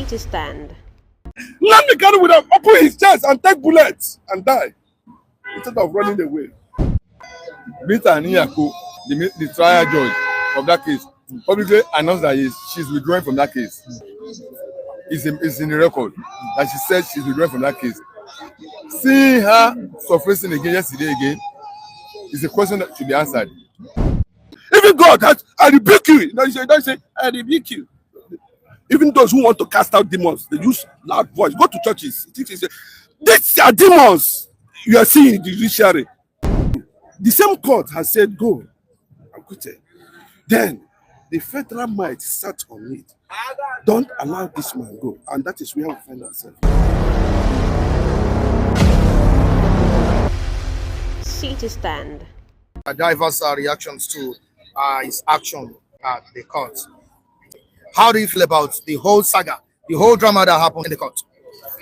to stand. Nnamdi Kanu would have opened his chest and take bullets and die instead of running away. Mr. Aniyako, the trial judge of that case, publicly announced that she's withdrawing from that case. It's in the record that she said she's withdrawing from that case. Seeing her surfacing again yesterday is a question that should be answered. Even God has, I rebuke you. Don't say, I rebuke you. Even those who want to cast out demons, they use loud voice. Go to churches. These are demons you are seeing in the judiciary. The same court has said, go and quit it. Then the federal might sat on it. Don't allow this man go. And that is where we find ourselves. To stand. Diverse reactions to his action at the court. How do you feel about the whole saga, the whole drama that happened in the court?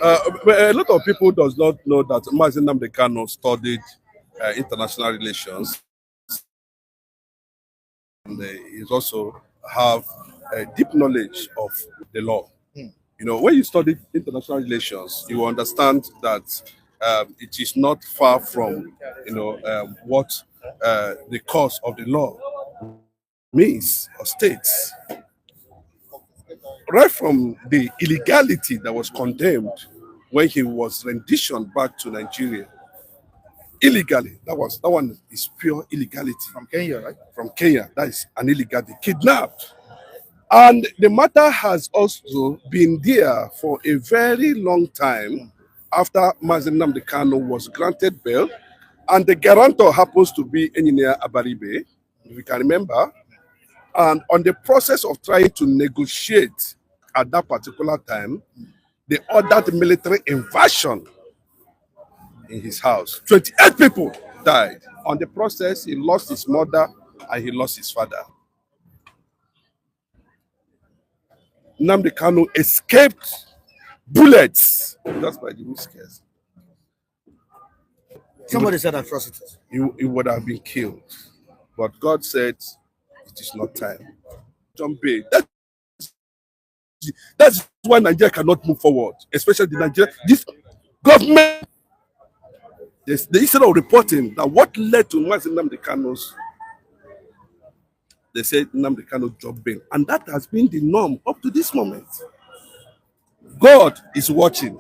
A lot of people does not know that Nnamdi Kanu studied international relations. And he also have a deep knowledge of the law. You know, when you study international relations, you understand that it is not far from, what the cause of the law means or states. Right from the illegality that was condemned when he was renditioned back to Nigeria, illegally, that one is pure illegality. From Kenya, right? From Kenya, that is an illegality, kidnapped. And the matter has also been there for a very long time after Nnamdi Kanu was granted bail, and the guarantor happens to be Engineer Abaribe, if you can remember. And on the process of trying to negotiate at that particular time, they ordered military invasion in his house. 28 people died. On the process, he lost his mother and he lost his father. Nnamdi Kanu escaped bullets. That's by the whiskers. Somebody said atrocities. He would have been killed. But God said, it is not time. John Bay. That's why Nigeria cannot move forward, especially this government. Instead of reporting that what led to Nnamdi Kanu's, they said Nnamdi Kanu dropped bail, and that has been the norm up to this moment. God is watching.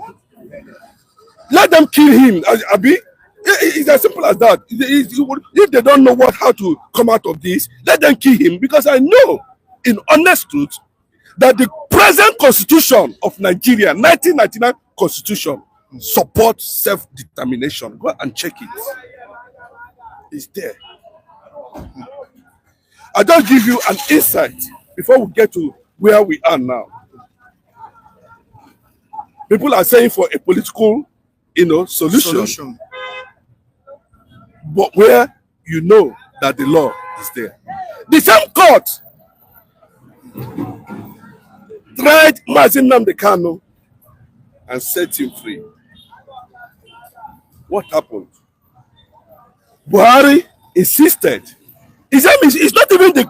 Let them kill him, Abi. It's as simple as that. If they don't know how to come out of this, let them kill him, because I know, in honest truth, that the present constitution of Nigeria, 1999 constitution, supports self-determination. Go and check it. It's there. I'll just give you an insight before we get to where we are now. People are saying for a political, solution. But where you know that the law is there. The same court tried Nnamdi Kanu and set him free. What happened? Buhari insisted. It's not even the,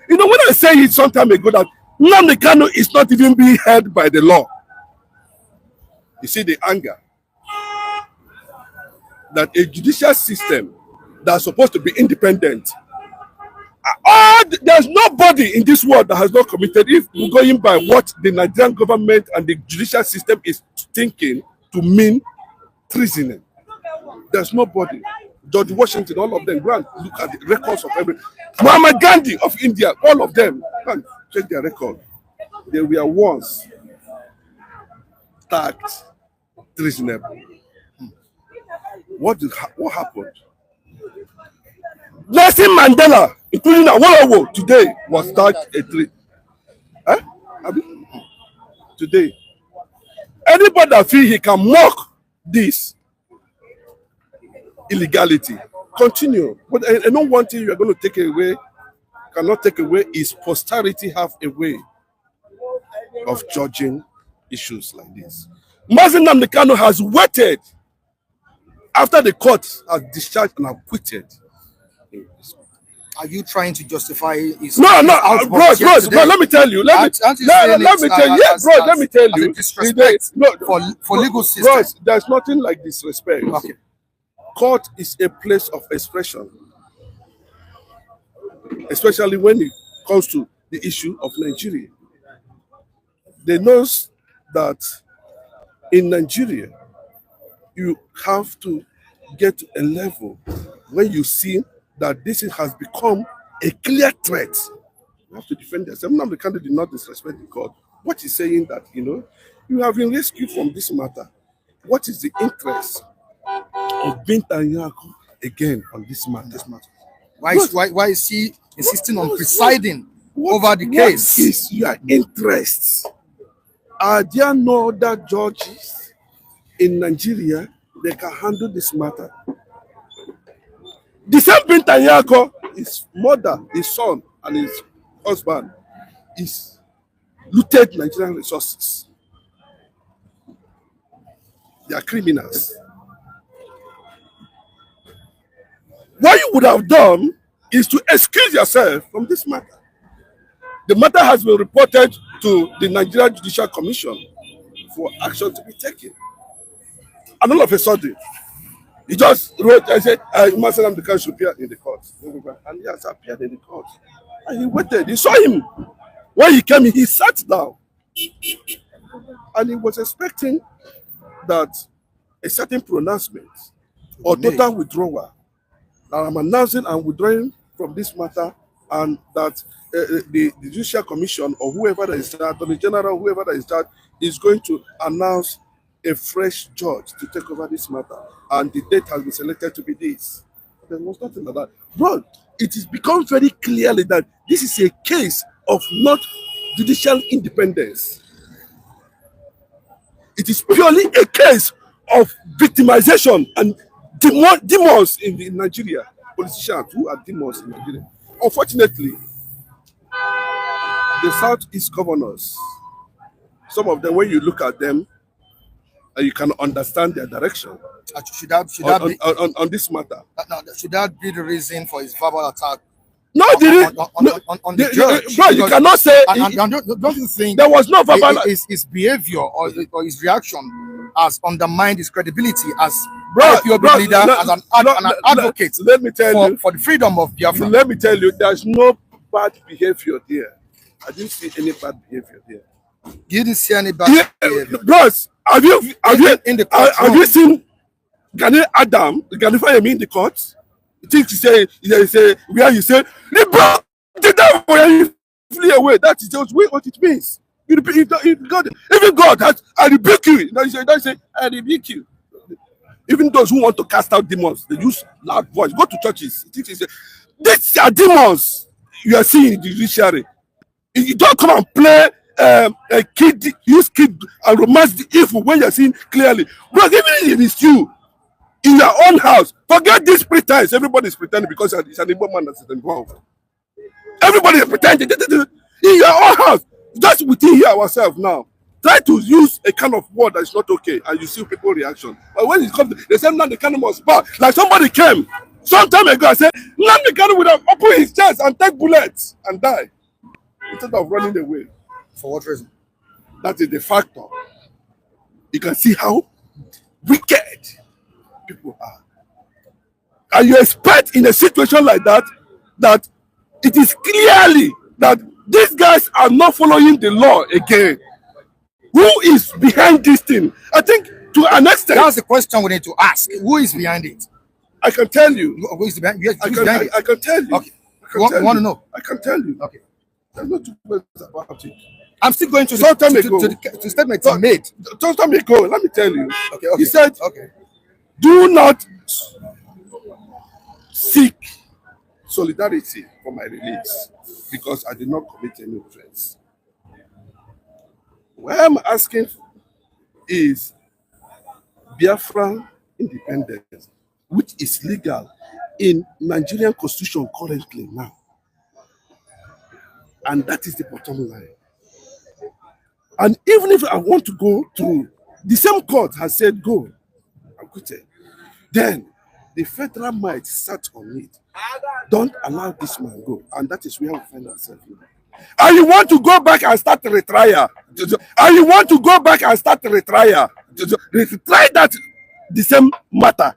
when I say it some time ago that Nnamdi Kanu is not even being held by the law. You see the anger that a judicial system that's supposed to be independent. There's nobody in this world that has not committed, if we're going by what the Nigerian government and the judicial system is thinking to mean treason. There's nobody. George Washington, all of them, go and look at the records of every. Muhammad Gandhi of India, all of them, go and check their record. They were once tagged treasonable. What happened? Nelson Mandela, including Awolowo, today was tagged a tree. Today. Anybody that feels he can mock this illegality, continue. But I know one thing you are going to take away, cannot take away, is posterity have a way of judging issues like this. Nnamdi Kanu has waited after the court has discharged and acquitted. Are you trying to justify his No, his no, outburst bros, here bros, today? bro, let me tell you. Aren't you saying Let me tell you. Yeah, bro, let me tell as a you. disrespect for legal system? Bros, there's nothing like disrespect. Okay. Court is a place of expression, especially when it comes to the issue of Nigeria. They know that in Nigeria, you have to get to a level where you see that this has become a clear threat. You have to defend yourself. Nnamdi Kanu did not disrespect the court. What he's saying that, you have been rescued from this matter. What is the interest of Bintanyako again on this matter? Why is he insisting on presiding over the case? What is your interest? Are there no other judges in Nigeria that can handle this matter? The same Bintanyako, his mother, his son, and his husband is looted Nigerian resources. They are criminals. What you would have done is to excuse yourself from this matter. The matter has been reported to the Nigerian Judicial Commission for action to be taken. And all of a sudden, he just wrote and said, Nnamdi Kanu should appear in the court. And he has appeared in the court. And he waited. He saw him. When he came in, he sat down. And he was expecting that a certain pronouncement or total withdrawal. That I'm announcing and withdrawing from this matter, and that the Judicial Commission or whoever that is charged, Attorney General, whoever that is charged, is going to announce a fresh judge to take over this matter. And the date has been selected to be this. There was nothing like that. Bro, it has become very clearly that this is a case of not judicial independence. It is purely a case of victimization and demons in Nigeria. Politicians who are demons in Nigeria. Unfortunately, the Southeast governors, some of them, when you look at them, you can understand their direction on this matter. Should that be the reason for his verbal attack? No, on the judge? Bro, you cannot say. Don't you think there was no verbal? His behavior or his reaction has undermined his credibility as IPOB leader, as an advocate let me tell you, for the freedom of Biafra? Let me tell you, there's no bad behavior there. I didn't see any bad behavior there. You didn't see any bad behavior? Bros, have you seen Ghanaian Adam, Ghanaian Fayemi in the court? You think he say where you say the bro did that for you flee away? That is just what it means. Even God has I rebuke you. Now you say I rebuke you. Even those who want to cast out demons, they use loud voice. Go to churches. These are demons you are seeing in the judiciary. You don't come and play a kid, use kid and romance the evil when you're seeing clearly. But even if it's you, in your own house, forget this pretense. Everybody is pretending because it's an Igbo man that's involved. Everybody is pretending. In your own house, just within here ourselves now. Try to use a kind of word that is not okay, and you see people reaction. But when it comes to they say Nnamdi Kanu must bow. Like somebody came some time ago and said Nnamdi Kanu would have opened his chest and take bullets and die instead of running away. For what reason? That is the factor. You can see how wicked people are. And you expect in a situation like that, that it is clearly that these guys are not following the law again. Who is behind this thing? I think to an extent. That's the question we need to ask. Who is behind it? I can tell you. Who is behind, yes, I can tell you. Okay. You want to know? I can tell you. Okay. There's no two ways about it. I'm still going to the statement he made. Some time ago, let me tell you. Okay. He said, okay, do not seek solidarity for my release because I did not commit any offense. What I'm asking is Biafran independence, which is legal in Nigerian constitution currently now. And that is the bottom line. And even if I want to go to the same court has said go, I'm quitting. Then the federal might sat on it. Don't allow this man go. And that is where we find ourselves now. And you want to go back and start a retrial. And you want to go back and start a retrial. Retry that the same matter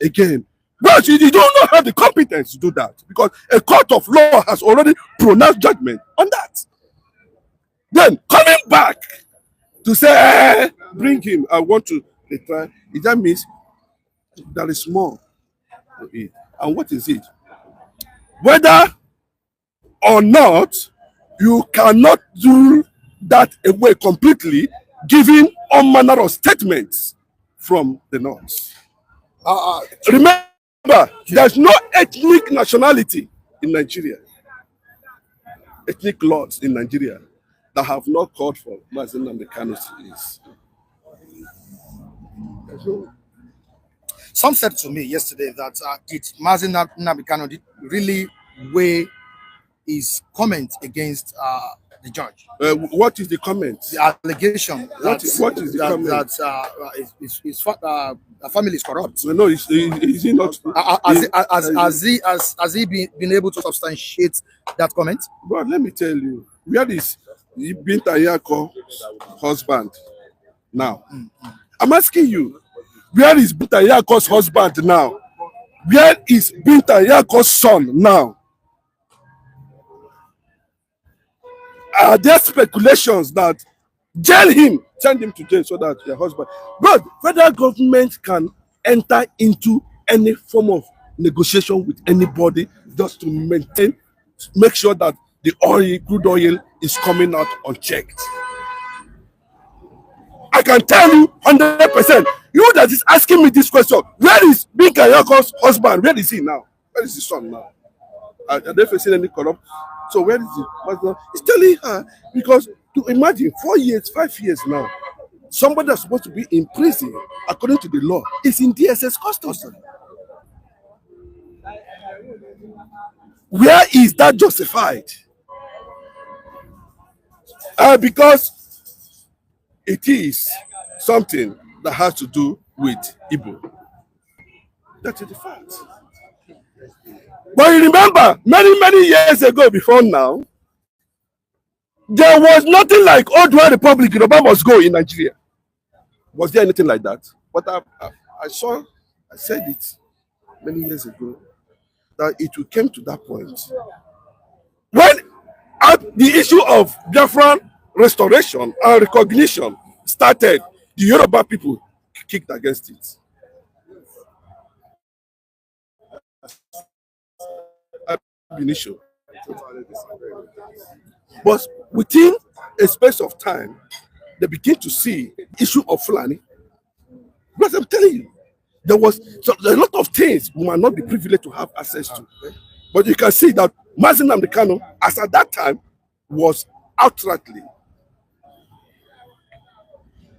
again. But you don't not have the competence to do that because a court of law has already pronounced judgment on that. Then coming back to say, bring him, I want to retry, that means there is more to it. And what is it? Whether or not you cannot do that away completely, giving all manner of statements from the North. Remember, there's no ethnic nationality in Nigeria, ethnic laws in Nigeria that have not called for Nnamdi Kanu's release. Some said to me yesterday that did Nnamdi Kanu really weigh his comment against the judge? What is the comment? The allegation What is the comment? That his family is corrupt. No, is he not? Has he been able to substantiate that comment? But let me tell you, where is Binta Yako's husband now? I'm asking you, where is Binta Yako's husband now? Where is Binta Yako's son now? Are there speculations that jail him, send him to jail so that your husband? But federal government can enter into any form of negotiation with anybody just to make sure that the oil, crude oil, is coming out unchecked. I can tell you 100%. You that is asking me this question, where is Binta Yako's husband? Where is he now? Where is his son now? Are they facing any corrupt? So where is he? He's telling her, because to imagine 4 years, 5 years now, somebody that's supposed to be in prison according to the law is in DSS custody. Where is that justified? Because it is something that has to do with Igbo. That is the fact. But you remember, many years ago, before now, there was nothing like Odua Republic, Yoruba must go in Nigeria. Was there anything like that? But I said it many years ago, that it will come to that point. When the issue of Biafran restoration and recognition started, the Yoruba people kicked against it. Initial. But within a space of time, they begin to see the issue of Fulani. Because I'm telling you, there was a lot of things we might not be privileged to have access to. But you can see that Nnamdi Kanu, as at that time, was outrightly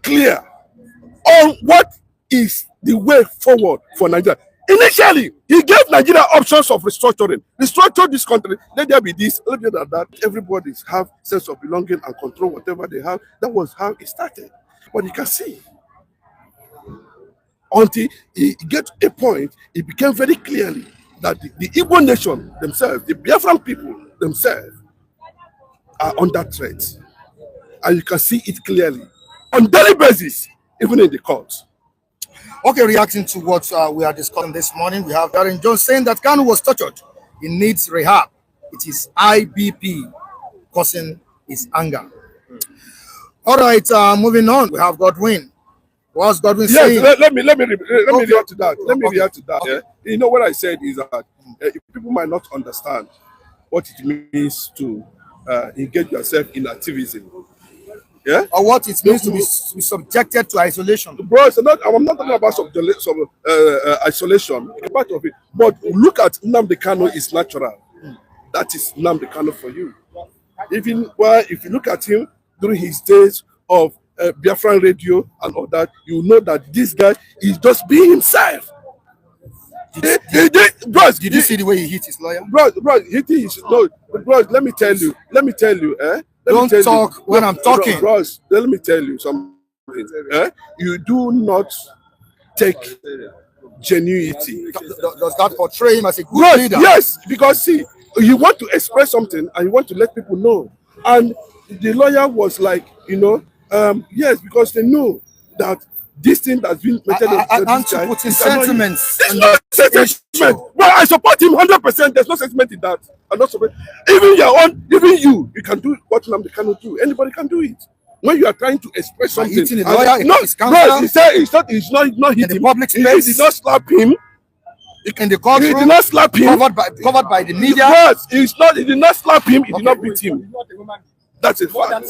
clear on what is the way forward for Nigeria. Initially, he gave Nigeria options of restructuring. Restructure this country, let there be this, let there be that. Everybody have sense of belonging and control whatever they have. That was how it started. But you can see, until he get to a point, it became very clearly that the Igbo nation themselves, the Biafran people themselves, are under threat. And you can see it clearly on daily basis, even in the courts. Okay, reacting to what we are discussing this morning, we have Darren Jones saying that Kanu was tortured. He needs rehab. It is IBP causing his anger. All right, moving on. We have Godwin. What's Godwin saying? Let me react to that. Let me react to that. Okay. You know what I said is that people might not understand what it means to engage yourself in activism. Yeah? Or what it means to be subjected to isolation. Bro, I'm not talking about isolation, a part of it. But look at Nnamdi Kanu is natural. That is Nnamdi Kanu for you. If you look at him during his days of Biafran radio and all that, you know that this guy is just being himself. Did you see the way he hit his lawyer? Bro, hitting his bro, let me tell you, Don't talk when I'm talking. Bros, let me tell you something. You do not take genuinity. Does that portray him as a good Right, leader? yes, because see, you want to express something and you want to let people know. And the lawyer was like, yes, because they know that this thing that's been mentioned. And to put in sentiments. It's not sentiment. Well, I support him 100%. There's no sentiment in that. I'm not support. Even you can do what Nnamdi Kanu do. Anybody can do it. When you are trying to express something, hitting a lawyer, no, he said it's not hitting. In the public He space, did not slap him. In the courtroom, he did not slap him. Covered by the media. Yes, he did not slap him. He did not beat him. That's a fact.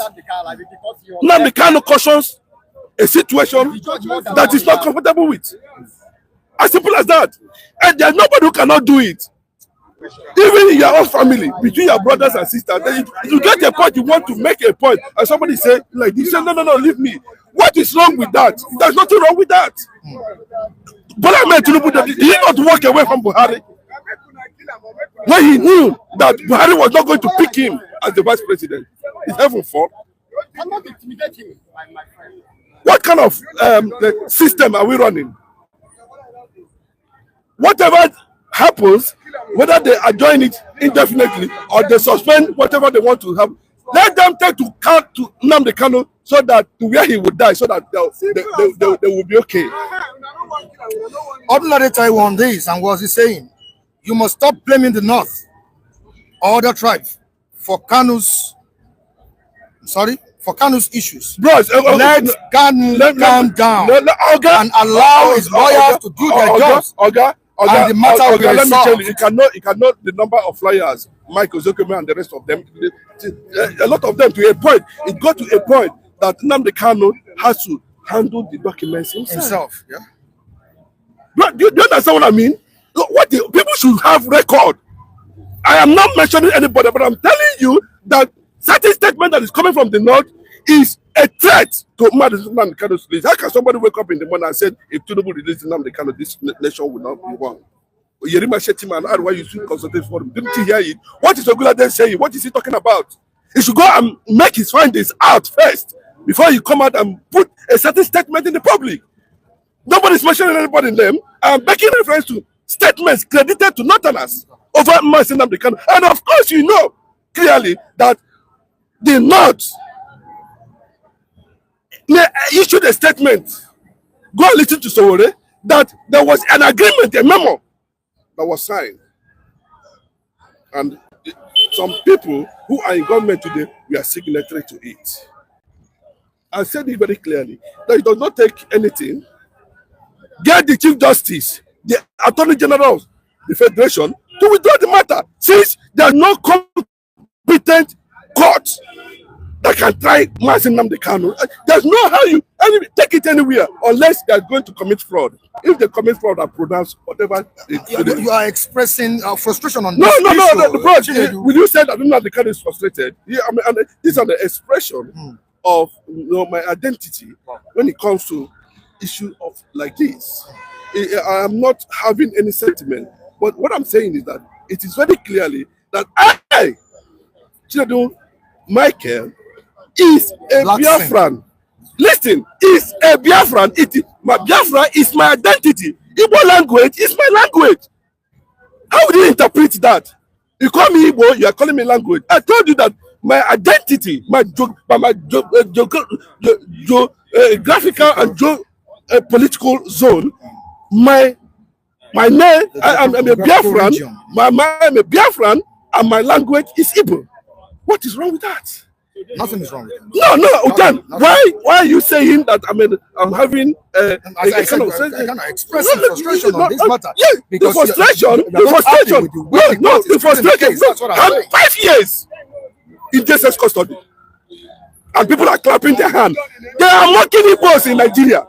Nnamdi Kanu cautions a situation that is not comfortable with. As simple as that. And there's nobody who cannot do it. Even in your own family, between your brothers and sisters, you get a point, you want to make a point, and somebody say like this, say, no, leave me. What is wrong with that? There's nothing wrong with that. But I meant Tinubu, did he not walk away from Buhari when he knew that Buhari was not going to pick him as the vice president? Is heaven fall? What kind of system are we running? Whatever happens, whether they adjourn it indefinitely or they suspend whatever they want to have, let them take to Nnamdi Kanu so that to where he would die, so that they will be okay. Ordinary Taiwan on this, and was he saying, you must stop blaming the North or other tribes for Kanu's issues. Bros, let Kanu calm down and allow his lawyers to do their jobs. And the matter will be let me tell resolved. you, you cannot the number of lawyers, Michael Zokeme and the rest of them, a lot of them to a point. It got to a point that Nnamdi Kanu has to handle the documents himself. Yeah. But do you understand what I mean? Look, people should have record. I am not mentioning anybody, but I'm telling you that certain statement that is coming from the North is a threat to Nnamdi Kanu's release. How can somebody wake up in the morning and say, if Tinubu releases Nnamdi Kanu, this nation will not be one? Yerima Shetima and Adwa Yusuf Consultative Forum, didn't you hear it? What is Oguladen saying? What is he talking about? He should go and make his findings out first before he come out and put a certain statement in the public. Nobody's mentioning anybody in them. I'm making reference to statements credited to Northerners over Nnamdi Kanu. And of course, you know clearly that the North issued a statement. Go and listen to Sowore that there was an agreement, a memo that was signed. And some people who are in government today, we are signatory to it. I said it very clearly that it does not take anything. Get the Chief Justice, the Attorney General of the Federation to withdraw the matter, since there is no competent court that can try Nnamdi Kanu. There's no how you take it anywhere unless they are going to commit fraud. If they commit fraud and pronounce whatever, you are expressing frustration on no, this issue. Will you say that Nnamdi Kanu is frustrated? Yeah, I mean, and these are the expression of my identity when it comes to issue of like this. I am not having any sentiment, but what I'm saying is that it is very clearly that I, Chinedu Michael, is a Biafran. Listen, is a Biafran. My Biafra is my identity. Igbo language is my language. How would you interpret that? You call me Igbo, you are calling me language. I told you that my identity, my geographical and political zone, my name, I'm a Biafran. I'm a Biafran, and my language is Igbo. What is wrong with that? Nothing is wrong with him. No, Utan. Why are you saying that? I mean, I'm having I cannot express frustration on this matter. Yes, the frustration. The frustration. I'm 5 years in JSS custody, and people are clapping their hand. They are mocking Igbos in Nigeria.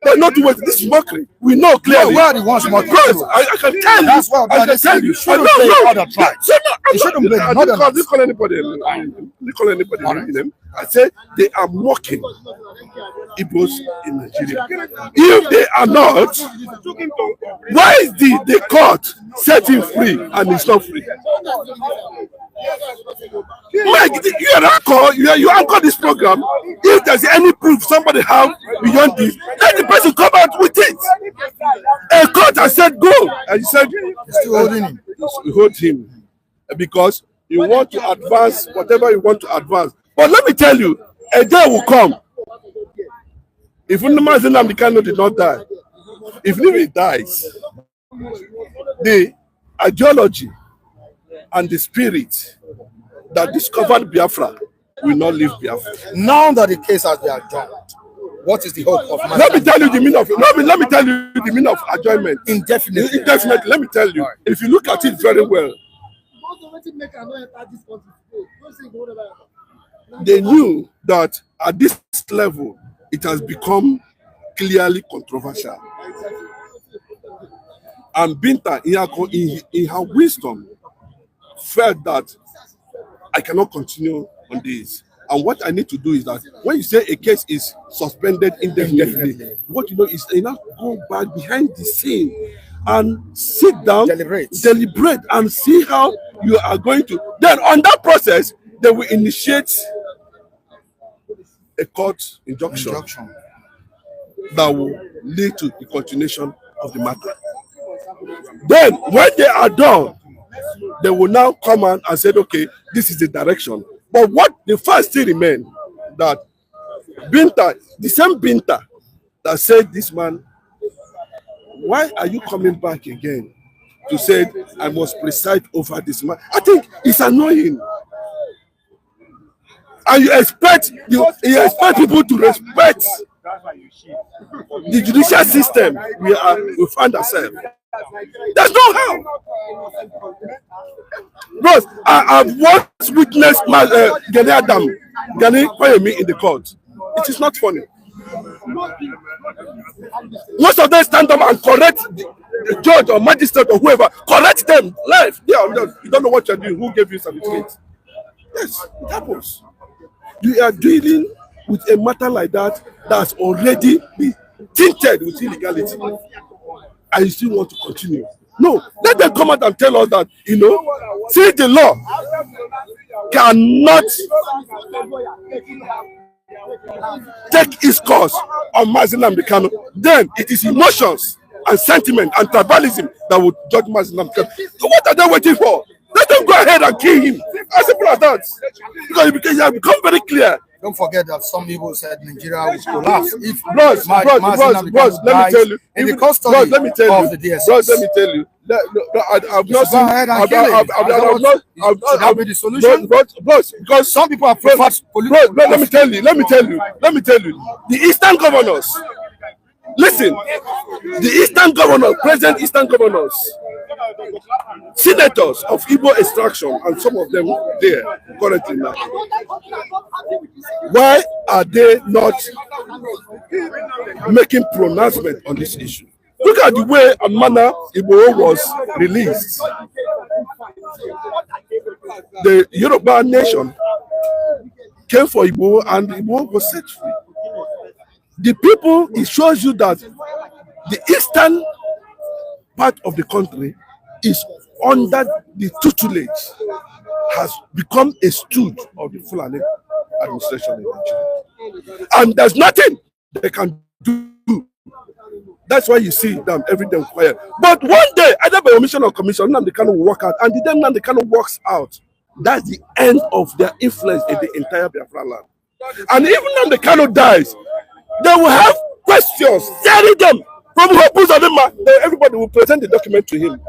They're not doing this mockery. We know clearly. We are the ones mocking. I can tell you. That's why I can tell you. Shouldn't blame other tribes. You shouldn't blame other tribes. You call anybody name. I said they are mocking Igbos in Nigeria. If they are not, why is the court set him free and he's not free? Mike, you anchor this program. If there's any proof somebody have beyond this, let the person come out with it. A court Binta said go, and he said still holding him. Hold him because you want to advance whatever you want to advance. But let me tell you, a day will come. If Nnamdi Kanu did not die, if he dies, the ideology and the spirit that discovered Biafra will not leave Biafra. Now that the case has been adjourned, what is the hope of man? Let me tell you the meaning of let me tell you the meaning of adjournment. Indefinitely. Indefinitely. Let me tell you. Right. If you look at it very well, they knew that at this level it has become clearly controversial. And Binta, in her wisdom, felt that I cannot continue on this. And what I need to do is that when you say a case is suspended indefinitely, what you know is enough go back behind the scene and sit down, deliberate, and see how you are going to. Then on that process, they will initiate a court injunction that will lead to the continuation of the matter. Then when they are done, they will now come and say, okay, this is the direction. But what the fact still remains that Binta, the same Binta that said, this man, why are you coming back again to say I must preside over this man? I think it's annoying. And you expect people to respect the judicial system we find ourselves. There's no how. Bros, I've once witnessed Gani Adam, Gani Kwayemi in the court. It is not funny. Most of them stand up and correct the judge or magistrate or whoever, correct them live. Yeah, you don't know what you're doing. Who gave you certificate? Yes, it happens. You are dealing with a matter like that that's already been tinted with illegality. And you still want to continue. No, let them come out and tell us that, see, the law cannot take its course on Nnamdi Kanu. Then it is emotions and sentiment and tribalism that would judge Nnamdi Kanu. So what are they waiting for? Let them go ahead and kill him. As simple as that. Because it has become very clear. Don't forget that some people said Nigeria will collapse if bros, let me tell you. In the custody of the DSS. Bros, let me tell you. I've not seen. That be the solution. Bros, because some people have preferred. Let me tell you. The Eastern governors. Listen, the Eastern governors, present Eastern governors, senators of Igbo extraction, and some of them there currently now. Why are they not making pronouncement on this issue? Look at the way and manner Igbo was released. The Yoruba nation came for Igbo and Igbo was set free. The people, it shows you that the eastern part of the country is under the tutelage, has become a stooge of the Fulani administration in Nigeria. And there's nothing they can do. That's why you see them every day quiet. But one day, either by omission or commission, Nnamdi Kanu will walk out. And the day Nnamdi Kanu walks out, that's the end of their influence in the entire Biafra land. And even Nnamdi Kanu dies, they will have questions, staring them from Uzodinma. Everybody will present the document to him.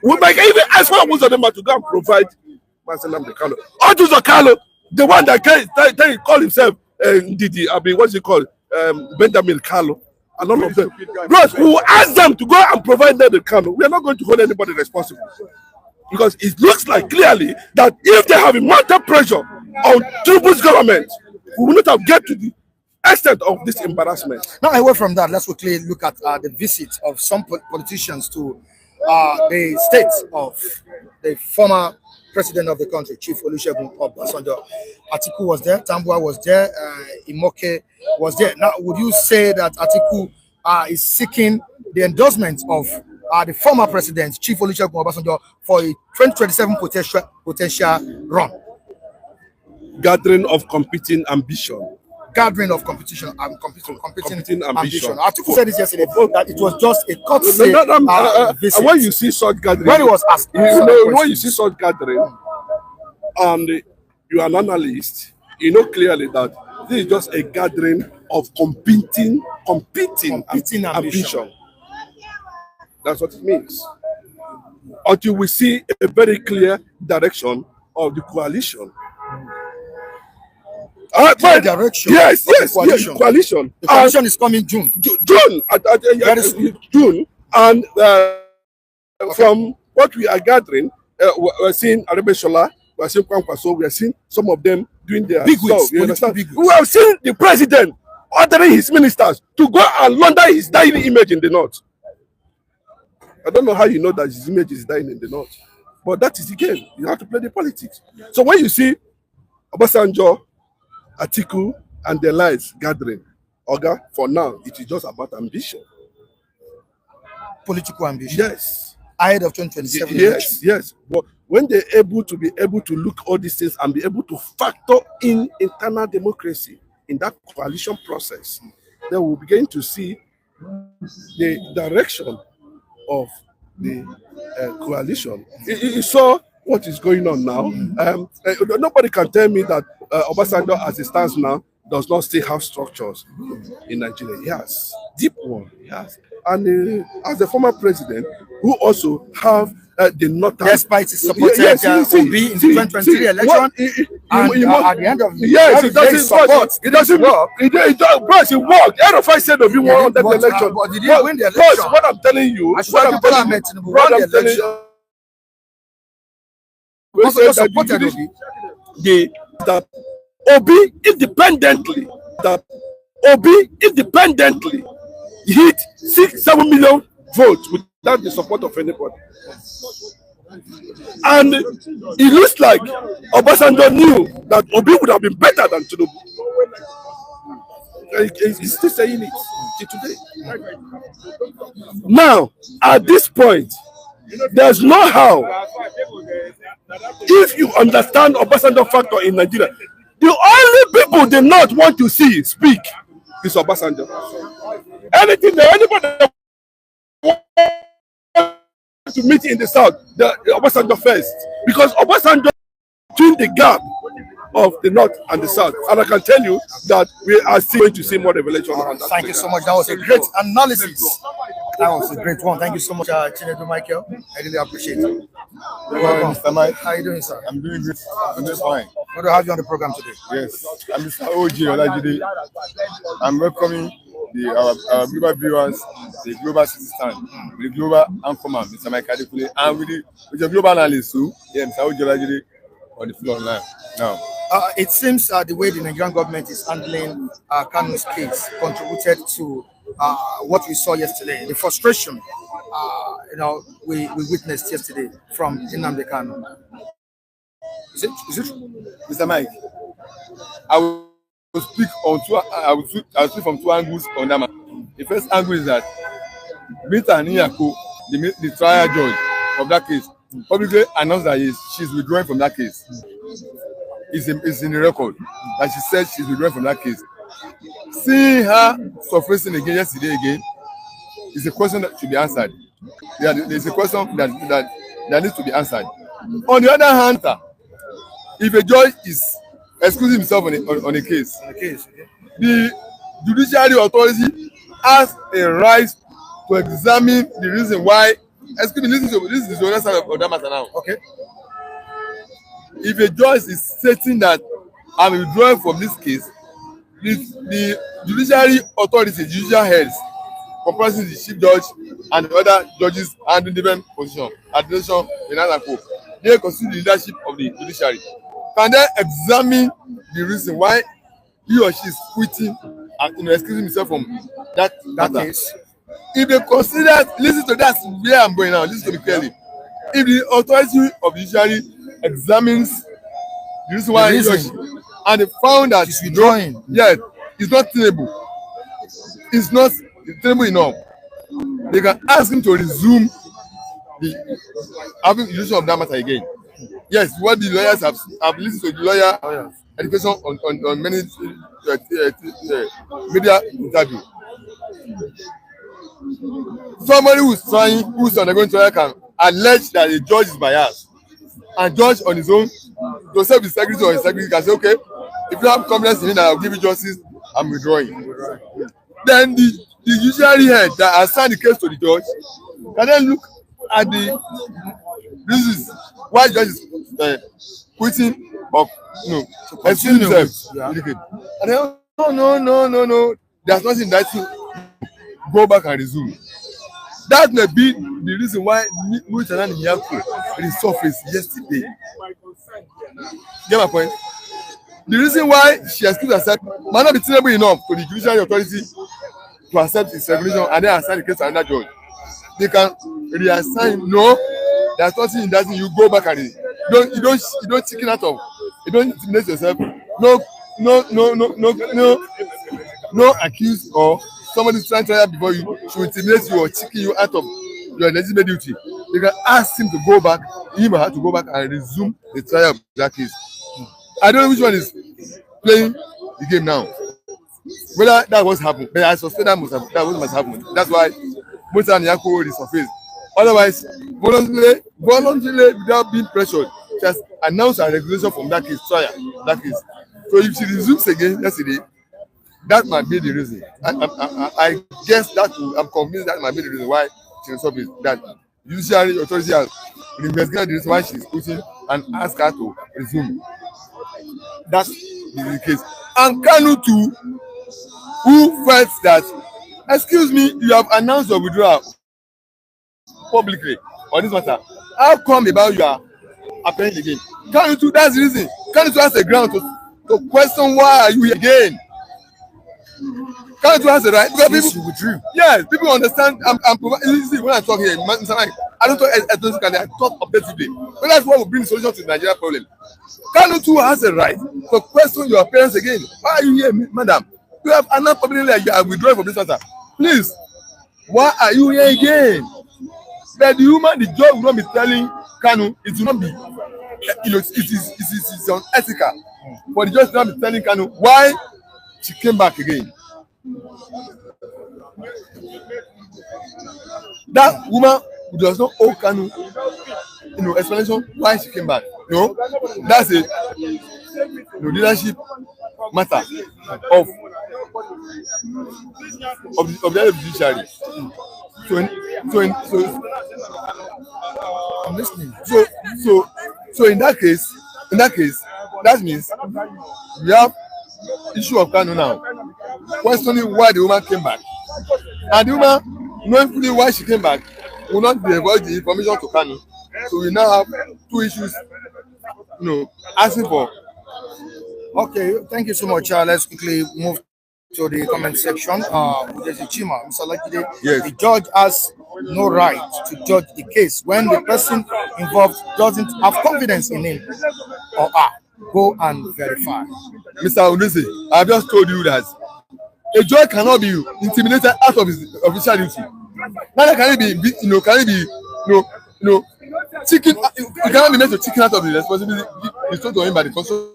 We might even ask for Uzodinma to go and provide Nnamdi Kanu. Or Kanu, the one that can call himself what's he called? Benjamin Kanu, and all of them. Bros, we will ask them to go and provide them the Kanu. We are not going to hold anybody responsible. Because it looks like clearly that if they have a mounted pressure on Tinubu's government, we will not have get to the extent of this embarrassment. Now, away from that, let's quickly look at the visit of some politicians to the state of the former president of the country, Chief Olusegun Obasanjo. Atiku was there, Tambua was there, Imoke was there. Now, would you say that Atiku is seeking the endorsement of the former president, Chief Olusegun Obasanjo, for a 2027 potential run? Gathering of competing ambition. gathering of competition and competing ambition. Atiku said this yesterday that it was just a courtesy visit. When you see such gathering, when it was asked, when you see such gathering, and you are an analyst, you know clearly that this is just a gathering of competing ambition. That's what it means. Until we see a very clear direction of the coalition. Direction. Yes, coalition. The coalition is coming June. June, and from what we are gathering, we're seeing Arebeshola, we're seeing Kwankwaso, we are seeing some of them doing their stuff. You understand? We have seen the president ordering his ministers to go and launder his dying image in the north. I don't know how you know that his image is dying in the north, but that is the game. You have to play the politics. So when you see Obasanjo, Atiku, and the lies gathering, Oga, for now, it is just about ambition. Political ambition. Yes. Ahead of 2027. Yes. But when they're able to look all these things and be able to factor in internal democracy in that coalition process, then we'll begin to see the direction of the coalition. You saw what is going on now. Nobody can tell me that Obasanjo, as it stands now, does not still have structures in Nigeria. He has deep one. He has, and as the former president, who also have the northern. Despite his supported Obi in the 2023 election, at the end of the yes, it doesn't support. It doesn't work. It worked. Erufai said Obi won that election. But did he win the election? What I'm telling you, that Obi independently hit 6-7 million votes without the support of anybody. And it looks like Obasanjo knew that Obi would have been better than Tinubu. He's still saying it till today. Now, at this point, there's no how. If you understand Obasanjo factor in Nigeria, the only people they not want to see speak is Obasanjo. Anything that anybody to meet in the south, the Obasanjo first, because Obasanjo between the gap of the north and the south, and I can tell you that we are still going to see more revelation. Thank you so much. That was a great analysis. That was a great one. Thank you so much, Chinedu Michael. I really appreciate it. Well, Mr. Mike. How are you doing, sir? I'm doing good. I'm just fine. Good to have you on the program today. Yes, I'm Mr. OG Olajide. I'm welcoming our global viewers, the global citizen, the global anchorman, Mr. Mike Adekule, and with the global analyst too, yeah, Mr. OG Olajide on the floor online now. It seems the way the Nigerian government is handling Kanu's case contributed to what we saw yesterday, the frustration we witnessed yesterday from Nnamdi Kanu. Is it Mr. Mike, I will speak from two angles on that matter. The first angle is that Mr. Niyako, the trial judge of that case, publicly announced that she's withdrawing from that case. It's in the record that she said she's withdrawing from that case. Seeing her surfacing yesterday again is a question that should be answered. There's a question that needs to be answered. On the other hand, if a judge is excusing himself on a case, the judiciary authority has a right to examine the reason why. Excuse me, this is the other side of that matter now. Okay. If a judge is stating that I'm withdrawing from this case, the judiciary authority, judicial heads, comprising the chief judge and the other judges handling different positions, administration, finance and co, they constitute the leadership of the judiciary. Can they examine the reason why he or she is quitting and excusing himself from that case? If they consider, listen to that, where I'm going now, listen to me clearly. If the authority of the judiciary examines the reason why he or she, and they found that she's withdrawing, yes, it's not tenable. It's not tenable enough. They can ask him to resume the having the issue of that matter again. Yes, what the lawyers have listened to the lawyer education on many media interview. Somebody who's undergoing trial can allege that a judge is biased, and judge on his own to serve his integrity or integrity can say, okay, if you have confidence in me that I'll give you justice, I'm withdrawing. Then the judiciary head that assigned the case to the judge can then look at the reasons why the judge is quitting or excusing himself. Yeah. And then no, there's nothing that to go back and resume. That may be the reason why Nnamdi Kanu resurfaced yesterday. Get my point? The reason why she excused herself might not be tenable enough to the judiciary authority to accept its regulation and then assign the case to another judge. They can reassign. No, there's nothing in that thing. You go back and you don't chicken out of. You don't intimidate yourself. No accuse or somebody trying to before you should intimidate you or chicken you out of your legitimate duty. You can ask him to go back. He might have to go back and resume the trial of that case. I don't know which one is playing the game now. Whether that was happening, but I suspect that must happen. That's why Nnamdi Kanu resurfaced. Otherwise, voluntarily without being pressured, just announce a regulation from that case trial. That case. So if she resumes again yesterday, that might be the reason. I guess I'm convinced that might be the reason why she resurfaced. That judiciary authority has investigated the reason why she's quitting and asked her to resume. That's the case. And Kanu too, who felt that, excuse me, you have announced your withdrawal publicly on this matter. How come about you are appearing again? Kanu too, that's the reason. Kanu too has a ground to question why are you here again. Kanu too has a right. Because people withdrew. Yes, people understand. I'm providing. When I talk here, I don't talk ethnically, I talk objectively. But that's what will bring the solution to the Nigeria problem. Kanu too has a right to question your appearance again. Why are you here, madam? You have announced publicly that you are withdrawing from this matter. Please, why are you here again? But the judge will not be telling Kanu, it will not be, it is unethical for the judge to not be telling Kanu why she came back again. That woman who does not owe Kanu, explanation why she came back. No, that's a leadership matter of the judiciary. I'm listening. So in that case, that means we have issue of Kanu now, questioning why the woman came back, and the woman, knowing fully why she came back, will not divulge the information to Kanu. So we now have two issues, asking for. Okay, thank you so much. Let's quickly move to the comment section. There's a Chima, Mr. Lakide. Yes. The judge has no right to judge the case when the person involved doesn't have confidence in him or her. Go and verify. Mr. Odese, I have just told you that a judge cannot be intimidated out of his official duty. Neither can he be, chicken. He cannot be made to chicken out of the responsibility bestowed on him by the constitution.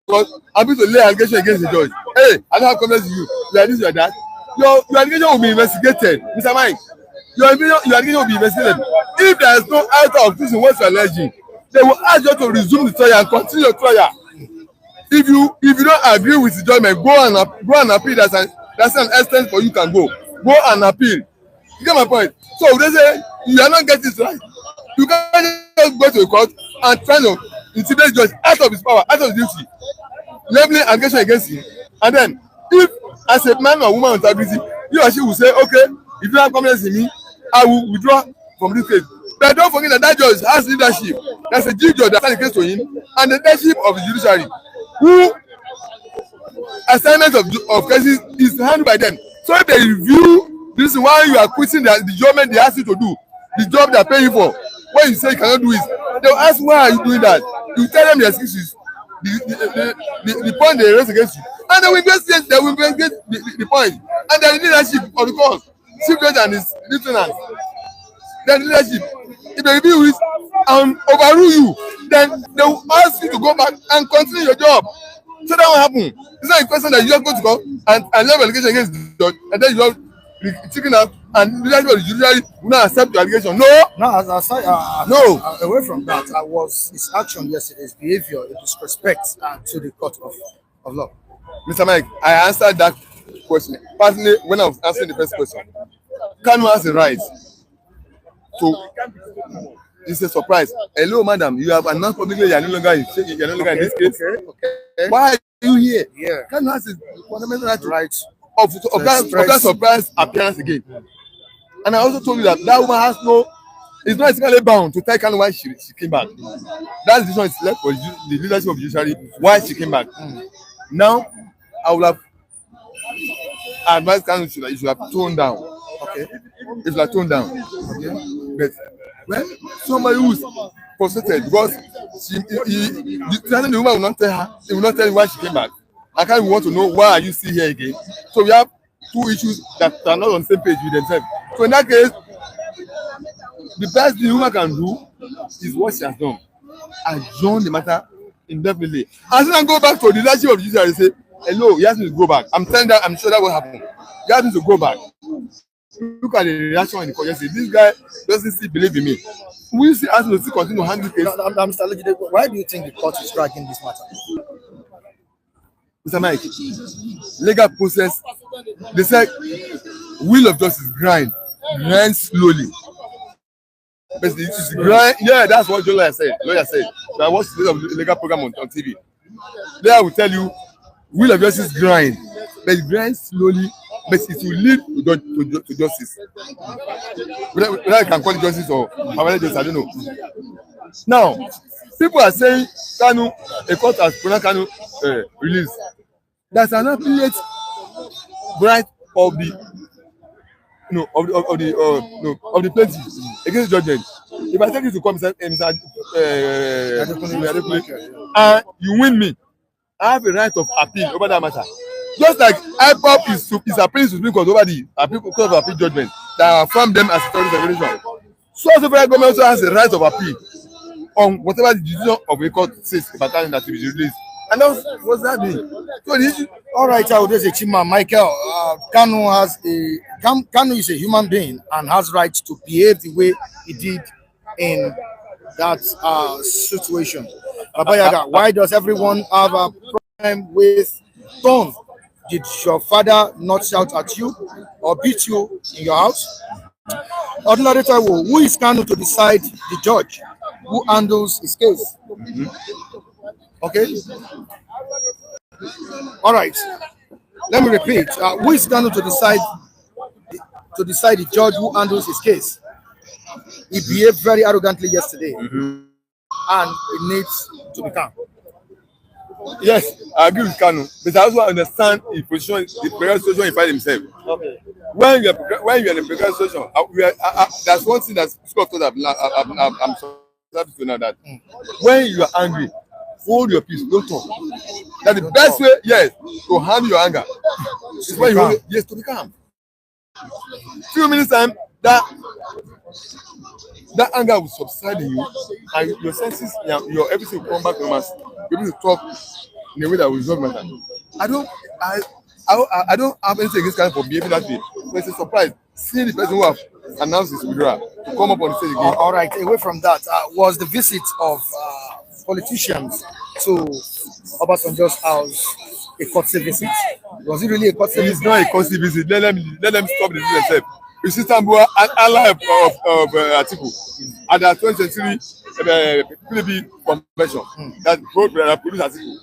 Because I'm going to lay allegation against the judge. Hey, I don't have confidence in you. You are this, you are that. Your allegation will be investigated, Mr. Mike. Your allegation will be investigated. If there is no alter of truth in what you are alleging, they will ask you to resume the trial and continue your trial. If you don't agree with the judgment, go and appeal. That's an extent for you can go. Go and appeal. You get my point? So they say you are not getting it right. You can't just go to the court and try to intimidate the judge out of his power, out of his duty, leveling allegation against him. And then, if as a man or woman with integrity, he or she will say, okay, if you have confidence in me, I will withdraw from this case. But don't forget that judge has leadership. There's a chief judge that assigned the case to him, and the leadership of the judiciary, who assignment of cases is handled by them. So if they review this is why you are quitting the judgment they ask you to do, the job they are paying you for, when you say you cannot do it, they will ask why are you doing that. You tell them the excuses, the point they raise against you, and they will investigate the point, and then the leadership of the court, chief judge and his lieutenant, then the leadership, if they review it and overrule you, then they will ask you to go back and continue your job. So that will happen. It's not a question that you just go to go and level allegation against the judge, and then you are chicken out, and the leadership of the judiciary will not accept your allegation. No. Now, aside, No. away from that, was his action yesterday's behavior a disrespect to the court of law? Mr. Mike, I answered that question. Personally, when I was answering the first question, Kanu has a right to. It's a surprise. Hello, madam. You have announced publicly you are no longer in this case. Okay. Why are you here? Yeah. Kanu has a fundamental right Right. of that surprise appearance again. And I also told you that woman has no. It's not ethically bound to tell Kanu why she came back. That decision is left for the leadership of the judiciary why she came back. Now, I would have advised Kanu you should have toned down. Okay. If you are toned down. Okay. But well, somebody who's frustrated because the woman will not tell her, he will not tell you why she came back. I can't want to know why are you still here again. So we have two issues that are not on the same page with themselves. So in that case, the best the woman can do is what she has done. Adjourn the matter indefinitely. And then go back to the leadership of the judiciary and say, hello, he asked me to go back. I'm telling that I'm sure that will happen. He asked me to go back. Look at the reaction in the court. Yesterday. This guy doesn't still believe in me. We still ask him to still continue to handle the case. Mr. Alleging, why do you think the court is dragging this matter? Mr. Mike, legal process, they said wheel of justice grind slowly. But it's grind, yeah, that's what lawyer said. I watched the legal program on TV. There I will tell you, wheel of justice grind, but it grinds slowly, but it will lead to justice. Whether I can call it justice or justice, I don't know. Now, people are saying Kanu, a court has pronounced Kanu release. That's an appeal right of the of the plaintiff against judgment. If I take you to court, Mr. And you win me, I have a right of appeal over that matter. Just like IPOB is appealing to Supreme Court over the Court of Appeal judgment that affirm them as a terrorist organization. So the federal government also has a right of appeal on whatever the decision of a court says about that to be released. And that's what's that mean? So the issue. All right, I would say, Chima Michael, Kanu is a human being and has rights to behave the way he did in that situation. Baba Yaga, why does everyone have a problem with tone? Did your father not shout at you or beat you in your house? Ordinary Taiwo, who is Kanu to decide the judge who handles his case? Okay. All right. Let me repeat. Who is Kanu to decide the judge who handles his case? He behaved very arrogantly yesterday, and it needs to be calm. Yes, I agree with Kanu, but I also understand the precarious situation he finds himself. Okay. When you're in a precarious situation, that's one thing that school of thought I'm sorry to know that when you are angry, hold your peace, don't talk. That's the best way, yes, to handle your anger. It's when you to be calm. Few minutes time, that anger will subside in you, and your senses, your everything will come back to normal. You're able to talk in a way that will resolve matter. I don't have anything against Kanu for behaving that way. But it's a surprise seeing the person who have announced his withdrawal to come up on the stage again. All right, away from that, was the visit of politicians to Obasanjo's house a courtesy visit? Was it really a courtesy visit? It's not a courtesy visit. Let them stop the visit themselves. You see Tambua, an ally of Atiku at the 2023 PDP convention that produced Atiku.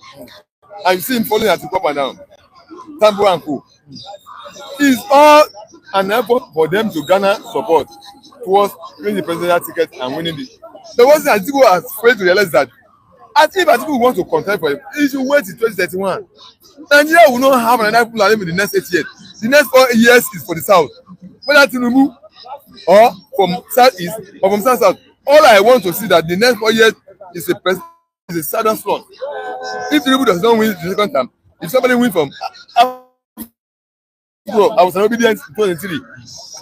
And you see him following Atiku up and down. Tambua and co. It's all an effort for them to garner support towards winning the presidential ticket and winning the. The one thing Atiku has failed to realize that if Atiku wants to contest for it, he should wait till 2031. Nigeria will not have another people in the next 8 years. The next 4 years is for the south. Whether Tinubu or from southeast or from south, all I want to see that the next 4 years is a southern slot. If Tinubu does not win the second term, if somebody wins from So I was an obedient in 2003.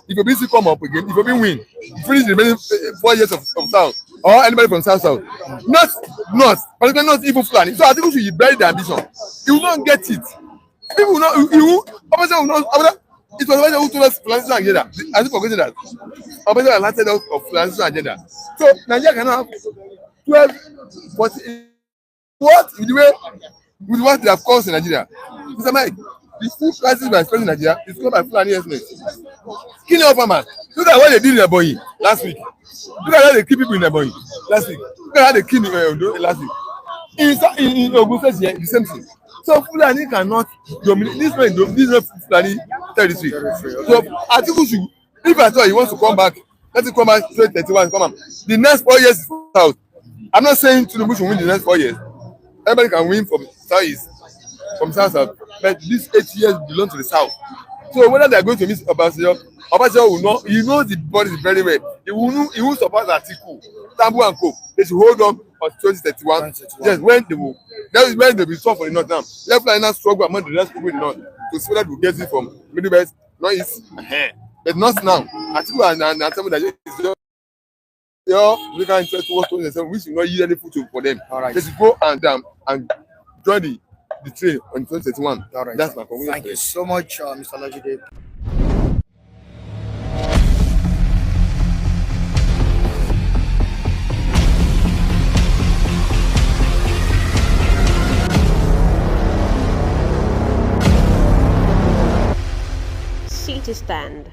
If you BC come up again, if you win, finish the remaining 4 years of South, or anybody from South, particularly not even Fulani. So I think we should bury the ambition. You will not get it. People will not, opposition will not, it was Obama who told us Fulani agenda. I think forgetting that. Obama alerted us of Fulani agenda. So Nigeria cannot have 12, 40, what? With what they have caused in Nigeria. Mr. Mike, the food crisis we are experiencing in Nigeria is caused by Fulani herdsmen. Killing our farmers. Look at what they did in Ebonyi last week. Look at how they kill people in Ebonyi last week. Look at how they kill last week. In Ogun State here, the same thing. So Fulani cannot dominate this Fulani territory. So I think we should, if at all he wants to come back, let him come back 2031, come on. The next 4 years is South. I'm not saying Tinubu should win the next 4 years. Everybody can win from South, but these 8 years belong to the South. So whether they are going to miss Obasanjo will not. He knows the body very well. He will support Atiku, Tambu and Co. They should hold on on 2031. Yes, when they will. That is when they will solve for the North now. Left line now struggle among the rest people in the North to see whether we get it from Middle West, North East, but not now. Atiku and somebody that is just. We can interest towards 2027. We should not use any food for them. All right. They should go and join the train on 2031. All right. That's my conclusion. Thank you so much, Mr. Lajide. Seat to stand.